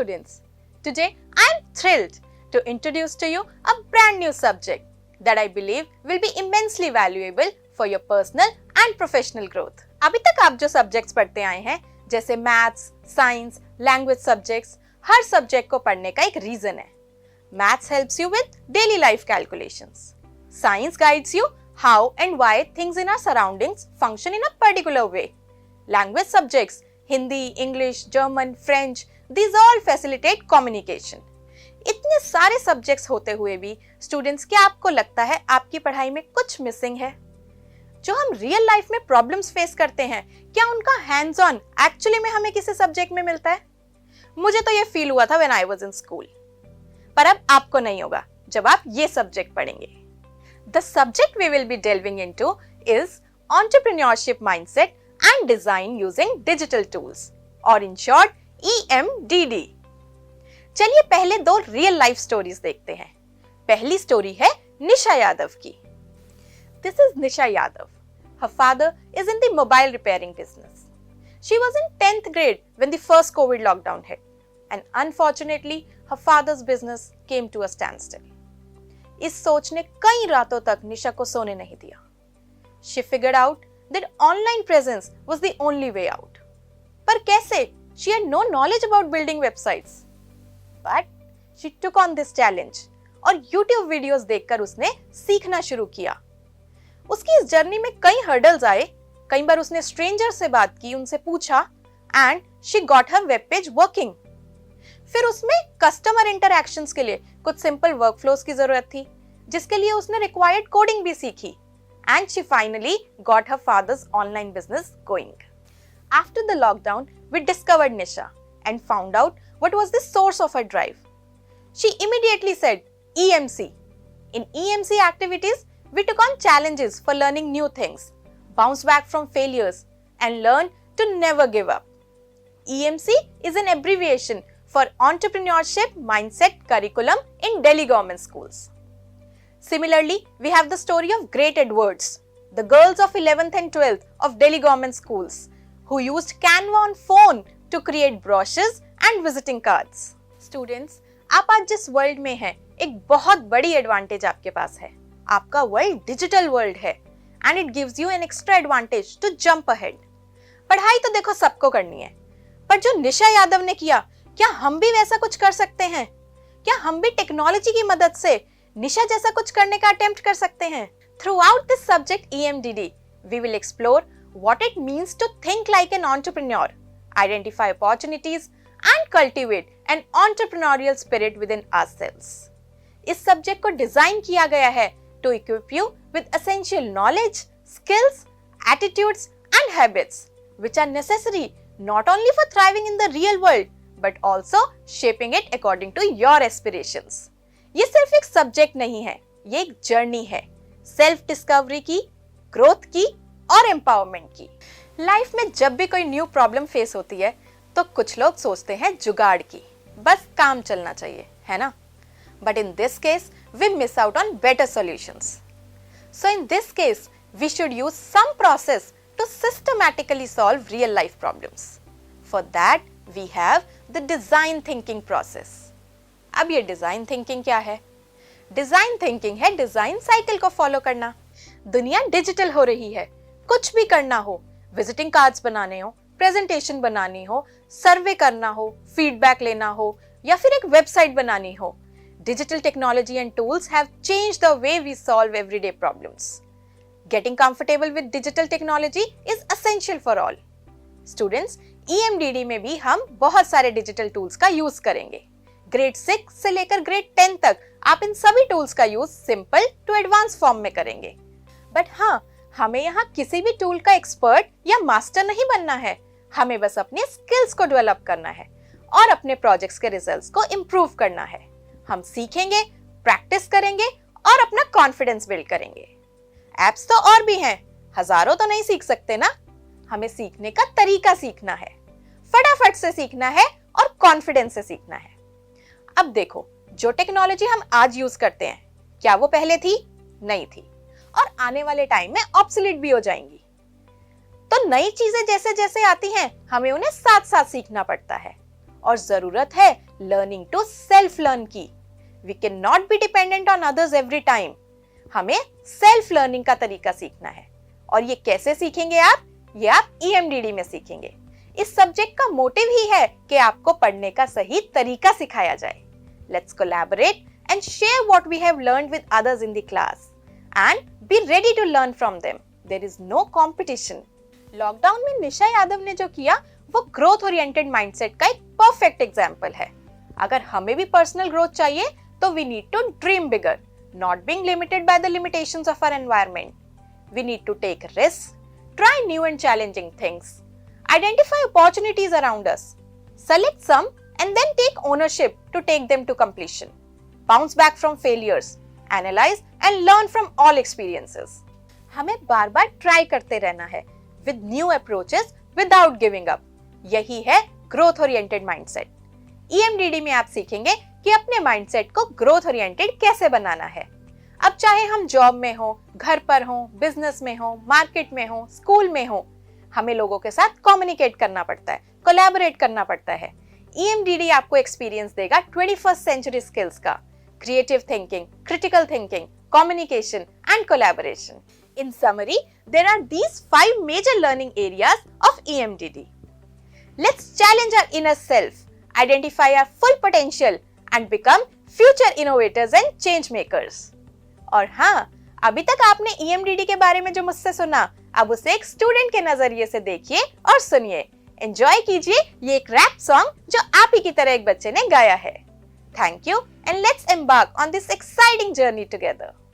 students. Today I am thrilled to introduce to you a brand new subject that I believe will be immensely valuable for your personal and professional growth. अभी तक आप जो subjects पढ़ते आए हैं जैसे maths, science, language subjects, हर subject को पढ़ने का एक रीजन है. Maths helps you with daily life calculations. Science guides you how and why things in our surroundings function in a particular way. Language subjects, Hindi, English, German, French, these all facilitate communication. इतने सारे subjects होते हुए भी students, क्या आपको लगता है आपकी पढ़ाई में कुछ मिसिंग है? जो हम रियल लाइफ में प्रॉब्लम्स फेस करते हैं, क्या उनका हैंड्स ऑन एक्चुअली में हमें किसी सब्जेक्ट में मिलता है? मुझे तो ये फील हुआ था when I was in school, पर अब आपको नहीं होगा जब आप ये सब्जेक्ट पढ़ेंगे. The subject we will be delving into is entrepreneurship mindset and design using digital tools, or in short EMDD. चलिए पहले दो रियल लाइफ स्टोरीज देखते हैं. पहली स्टोरी है निशा यादव की. This is Nisha Yadav. Her father is in the mobile repairing business. She was in 10th grade when the first COVID lockdown hit, and unfortunately her father's business came to a standstill. इस सोच ने कई रातों तक निशा को सोने नहीं दिया. She figured out that online presence was the only way out. पर कैसे? She had no knowledge about building websites. But she took on this challenge और YouTube वीडियोस देखकर उसने सीखना शुरू किया. उसकी इस जर्नी में कई हर्डल्स आए. कई बार उसने स्ट्रेंजर से बात की, उनसे पूछा, and she got her web page working. फिर उसमें कस्टमर इंटरैक्शंस के लिए कुछ सिंपल वर्कफ्लोस की जरूरत थी, जिसके लिए उसने रिक्वायर्ड कोडिंग भी सीखी. And she finally got her father's online business going. After the lockdown we discovered Nisha and found out what was the source of her drive. She immediately said EMC. In EMC activities, we took on challenges for learning new things, bounce back from failures, and learn to never give up. EMC is an abbreviation for Entrepreneurship Mindset Curriculum in Delhi Government Schools. Similarly, we have the story of Great Edwards, the girls of 11th and 12th of Delhi Government Schools, who used Canva on phone to create brochures and visiting cards. Students, आप आज जिस world में हैं, एक बहुत बड़ी advantage आपके पास है. आपका वर्ल्ड डिजिटल वर्ल्ड है and it gives you an extra advantage to jump ahead. पढ़ाई तो देखो सबको करनी है, पर जो निशा यादव ने किया, क्या हम भी वैसा कुछ कर सकते हैं? क्या हम भी टेक्नोलॉजी की मदद से निशा जैसा कुछ करने का अटेम्प्ट कर सकते हैं? Throughout this subject EMDD, we will explore what it means to think like an entrepreneur, identify opportunities, and cultivate an entrepreneurial spirit within ourselves. इस सब्जेक्ट को डिजाइन किया गया है to equip you with essential knowledge, skills, attitudes, and habits, which are necessary not only for thriving in the real world, but also shaping it according to your aspirations. ये सिर्फ एक subject नहीं है, ये एक जर्नी है, self discovery की, growth की और एम्पावरमेंट की. लाइफ में जब भी कोई न्यू प्रॉब्लम फेस होती है तो कुछ लोग सोचते हैं जुगाड़ की, बस काम चलना चाहिए, है ना? But in this case, we miss out on better solutions. So in this case, we should use some process to systematically solve real life problems. For that, we have the design thinking process. अब ये design thinking क्या है? Design thinking है design cycle को follow करना. दुनिया digital हो रही है, कुछ भी करना हो, विजिटिंग कार्ड्स बनाने हो, प्रेजेंटेशन बनानी हो, सर्वे करना हो, फीडबैक लेना हो या फिर एक वेबसाइट बनानी हो, digital technology and tools have changed the way we solve everyday problems. Getting comfortable with digital technology is essential for all. Students, EMDD में भी हम बहुत सारे डिजिटल टूल्स का यूज करेंगे. ग्रेड 6 से लेकर ग्रेड 10 तक आप इन सभी टूल्स का use simple to advance form में करेंगे. बट हाँ, हमें यहाँ किसी भी टूल का एक्सपर्ट या मास्टर नहीं बनना है. हमें बस अपने स्किल्स को डेवलप करना है और अपने प्रोजेक्ट्स के रिजल्ट्स को इम्प्रूव करना है. हम सीखेंगे, प्रैक्टिस करेंगे और अपना कॉन्फिडेंस बिल्ड करेंगे. एप्स तो और भी हैं, हजारों तो नहीं सीख सकते ना. हमें सीखने का तरीका सीखना है, फटाफट से सीखना है और कॉन्फिडेंस से सीखना है. अब देखो, जो टेक्नोलॉजी हम आज यूज करते हैं, क्या वो पहले थी? नहीं थी, और आने वाले टाइम में ऑब्सोलीट भी हो जाएंगी. तो नई चीजें जैसे जैसे आती हैं, हमें उन्हें साथ साथ सीखना पड़ता है और जरूरत है learning to self-learn की। We cannot be dependent on others every time। हमें सेल्फ लर्निंग का तरीका सीखना है। और ये कैसे सीखेंगे आप? ये आप EMDD में सीखेंगे। इस सब्जेक्ट का मोटिव ही है कि आपको पढ़ने का सही तरीका सिखाया जाए। Let's collaborate and share what we have learned with others in the class and be ready to learn from them। There is no competition। Lockdown में निशा यादव ने जो किया वो ग्रोथ ओरिएंटेड माइंडसेट का एक परफेक्ट एग्जाम्पल है। अगर हमें भी पर्सनल ग्रोथ चाहिए तो we need to dream bigger, not being limited by the limitations of our environment। We need to take risks, try new and challenging things, identify opportunities around us, select some and then take ownership to take them to completion, bounce back from failures, analyze and learn from all experiences। हमें बार बार try करते रहना है with new approaches without giving up। यही है growth oriented mindset. EMDD में आप सीखेंगे कि अपने माइंडसेट को ग्रोथ ओरिएंटेड कैसे बनाना है। अब चाहे हम जॉब में हो, घर पर हो, बिजनेस में हो, मार्केट में हो, स्कूल में हो, हमें लोगों के साथ कम्युनिकेट करना पड़ता है, कोलैबोरेट करना पड़ता है। EMDD आपको एक्सपीरियंस देगा 21st सेंचुरी स्किल्स का, creative thinking, critical thinking, communication and collaboration. In summary, there are these 5 major learning areas of EMDD। Let's challenge our inner self, identify our full potential and become future innovators and change makers। और हाँ, अभी तक आपने EMDD के बारे में जो मुझसे सुना, अब उसे एक स्टूडेंट के नजरिए से देखिए और सुनिए, एंजॉय कीजिए ये एक रैप सॉन्ग जो आप ही की तरह एक बच्चे ने गाया है। Thank you and let's embark on this exciting journey together.